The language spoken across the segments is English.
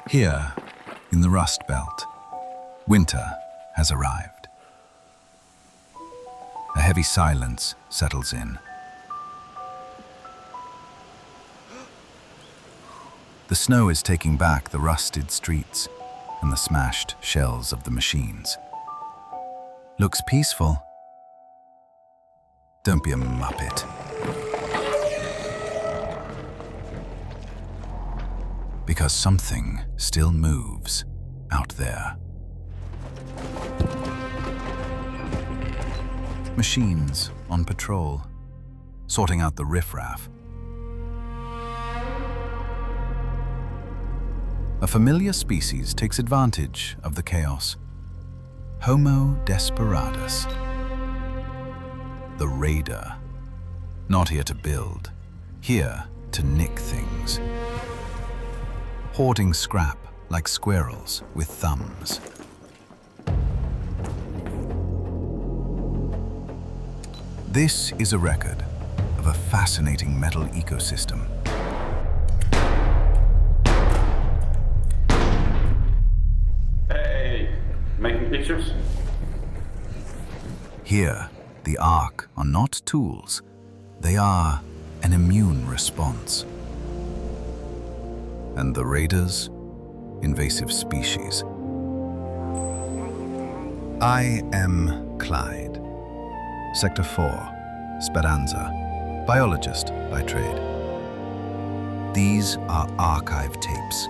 Here, in the Rustbelt, winter has arrived. A heavy silence settles in. The snow is taking back the rusted streets and the smashed shells of the machines. Looks peaceful. Don't be a muppet. Because something still moves out there. Machines on patrol, sorting out the riffraff. A familiar species takes advantage of the chaos. Homo desperatus. The raider. Not here to build, here to nick things. Hoarding scrap like squirrels with thumbs. This is a record of a fascinating metal ecosystem. Hey, making pictures? Here, the Arc are not tools. They are an immune response. And the raiders, invasive species. I am Clyde, Sector 4, Speranza, biologist by trade. These are archive tapes.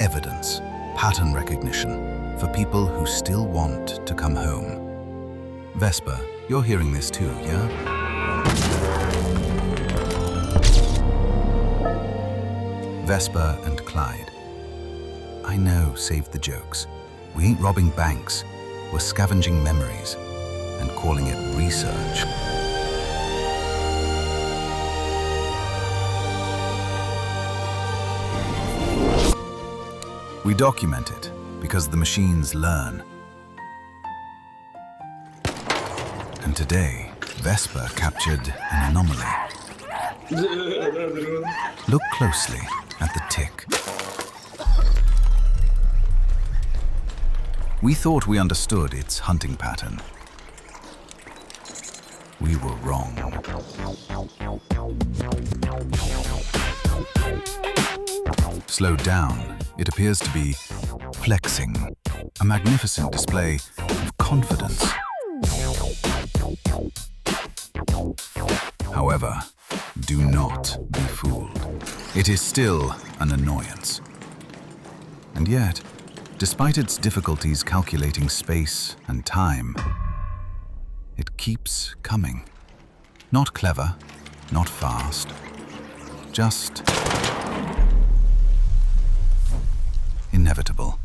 Evidence, pattern recognition for people who still want to come home. Vesper, you're hearing this too, yeah? Vesper and Clyde. I know, save the jokes. We ain't robbing banks. We're scavenging memories and calling it research. We document it because the machines learn. And today, Vesper captured an anomaly. Look closely at the tick. We thought we understood its hunting pattern. We were wrong. Slowed down, it appears to be flexing, a magnificent display of confidence. However, do not be fooled. It is still an annoyance. And yet, despite its difficulties calculating space and time, it keeps coming. Not clever, not fast, just inevitable.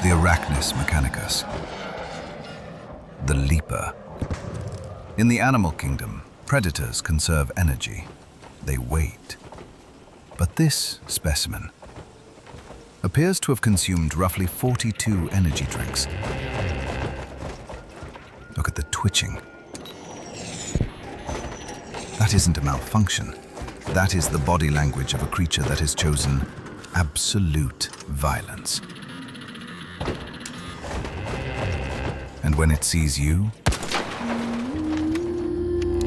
The Arachnus mechanicus. The leaper. In the animal kingdom, predators conserve energy. They wait. But this specimen appears to have consumed roughly 42 energy drinks. Look at the twitching. That isn't a malfunction. That is the body language of a creature that has chosen absolute violence. And when it sees you,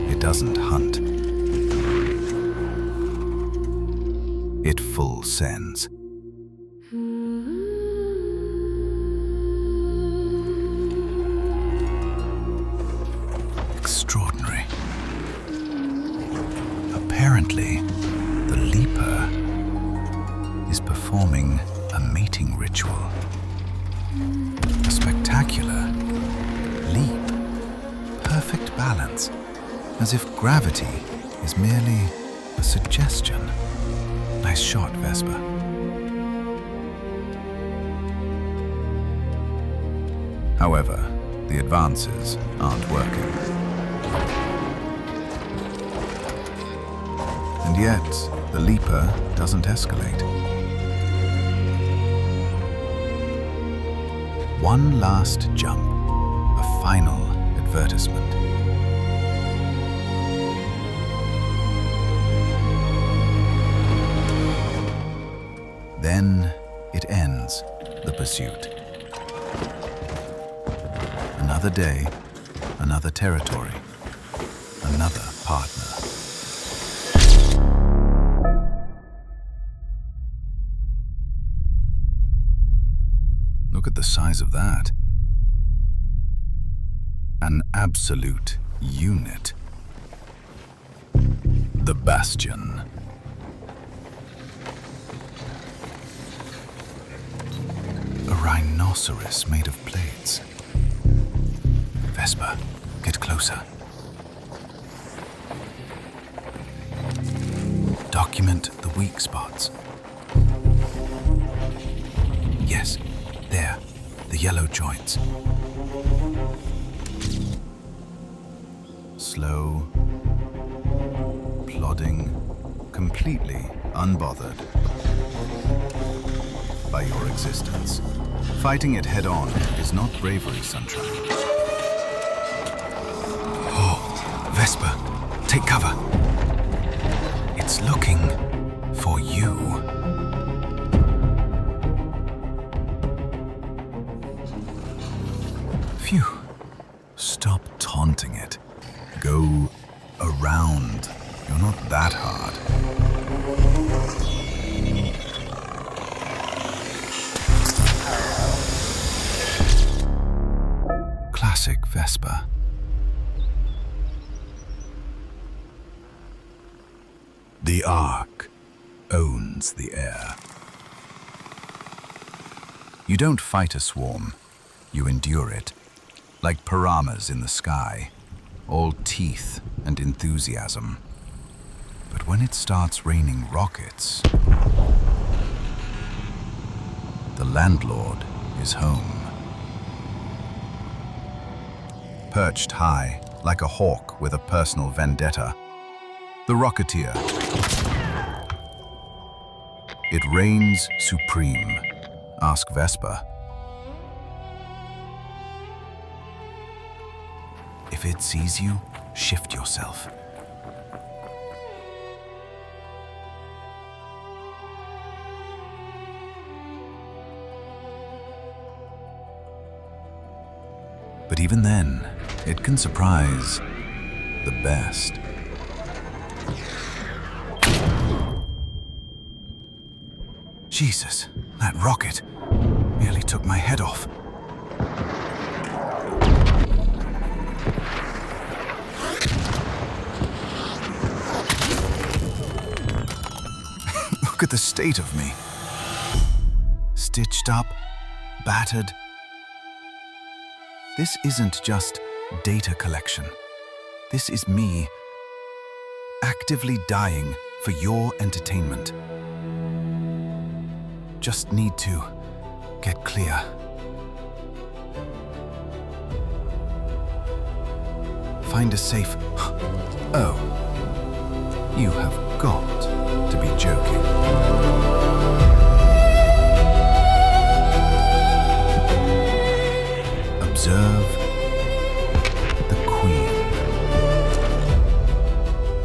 it doesn't hunt. It full sends. Extraordinary. Apparently, the leaper is performing a mating ritual. A spectacular leap. Perfect balance, as if gravity is merely a suggestion. Nice shot, Vesper. However, the advances aren't working. And yet, the leaper doesn't escalate. One last jump, a final advertisement. Then it ends, the pursuit. Another day, another territory, another partner. Look at the size of that. An absolute unit. The Bastion. A rhinoceros made of plates. Vesper, get closer. Document the weak spots. Yes, there, the yellow joints. Slow, plodding, completely unbothered by your existence. Fighting it head-on is not bravery, Sunshine. Oh, Vesper, take cover. It's looking for you. Phew. Stop taunting it. Go around. You're not that hard. Classic Vesper. The Arc owns the air. You don't fight a swarm, you endure it, like piranhas in the sky, all teeth and enthusiasm. But when it starts raining rockets, the landlord is home. Perched high, like a hawk with a personal vendetta, the Rocketeer. It reigns supreme. Ask Vesper. If it sees you, shift yourself. But even then, it can surprise the best. Jesus, that rocket nearly took my head off. Look at the state of me. Stitched up, battered. This isn't just data collection. This is me, actively dying for your entertainment. Just need to get clear. Find a safe... Oh, you have got to be joking. Observe the Queen.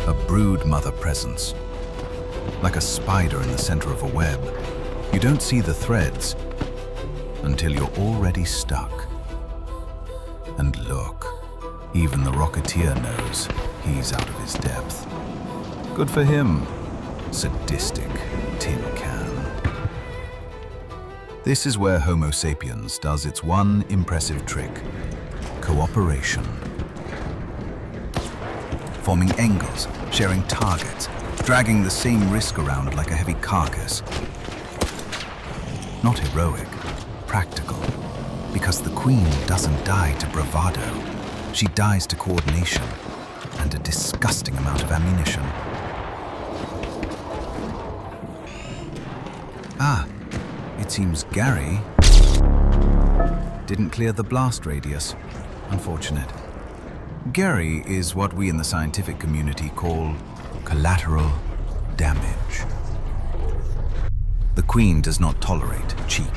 A brood mother presence, like a spider in the center of a web. You don't see the threads until you're already stuck. And look, even the Rocketeer knows he's out of his depth. Good for him, sadistic Tin Can. This is where Homo sapiens does its one impressive trick: cooperation. Forming angles, sharing targets, dragging the same risk around like a heavy carcass. Not heroic, practical, because the Queen doesn't die to bravado. She dies to coordination and a disgusting amount of ammunition. Ah, it seems Gary didn't clear the blast radius. Unfortunate. Gary is what we in the scientific community call collateral damage. The Queen does not tolerate cheek.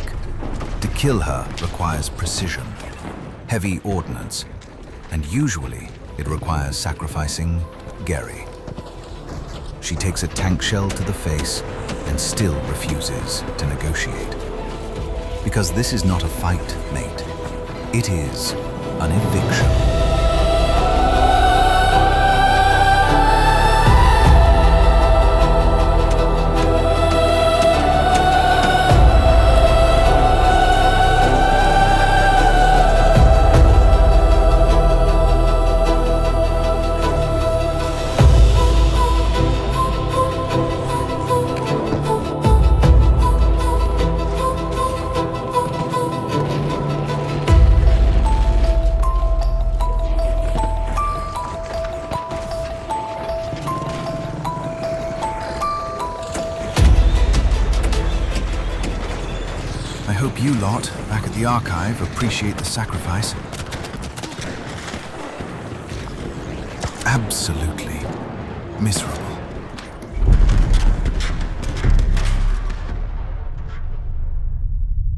To kill her requires precision, heavy ordnance, and usually it requires sacrificing Gary. She takes a tank shell to the face and still refuses to negotiate. Because this is not a fight, mate. It is an eviction. I hope you lot back at the archive appreciate the sacrifice. Absolutely miserable.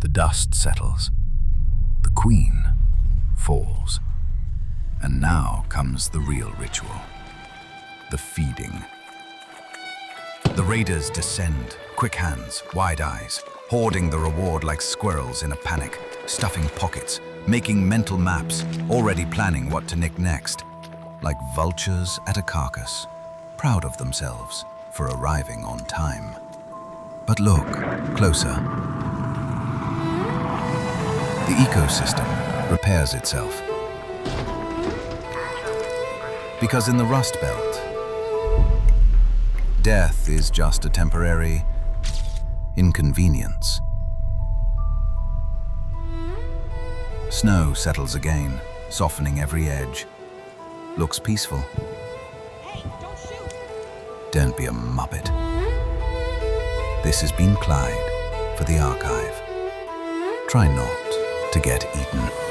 The dust settles. The Queen falls. And now comes the real ritual. The feeding. The raiders descend, quick hands, wide eyes, hoarding the reward like squirrels in a panic, stuffing pockets, making mental maps, already planning what to nick next. Like vultures at a carcass, proud of themselves for arriving on time. But look closer. The ecosystem repairs itself. Because in the Rustbelt, death is just a temporary inconvenience. Snow settles again, softening every edge. Looks peaceful. Hey, don't shoot! Don't be a muppet. This has been Clyde for the archive. Try not to get eaten.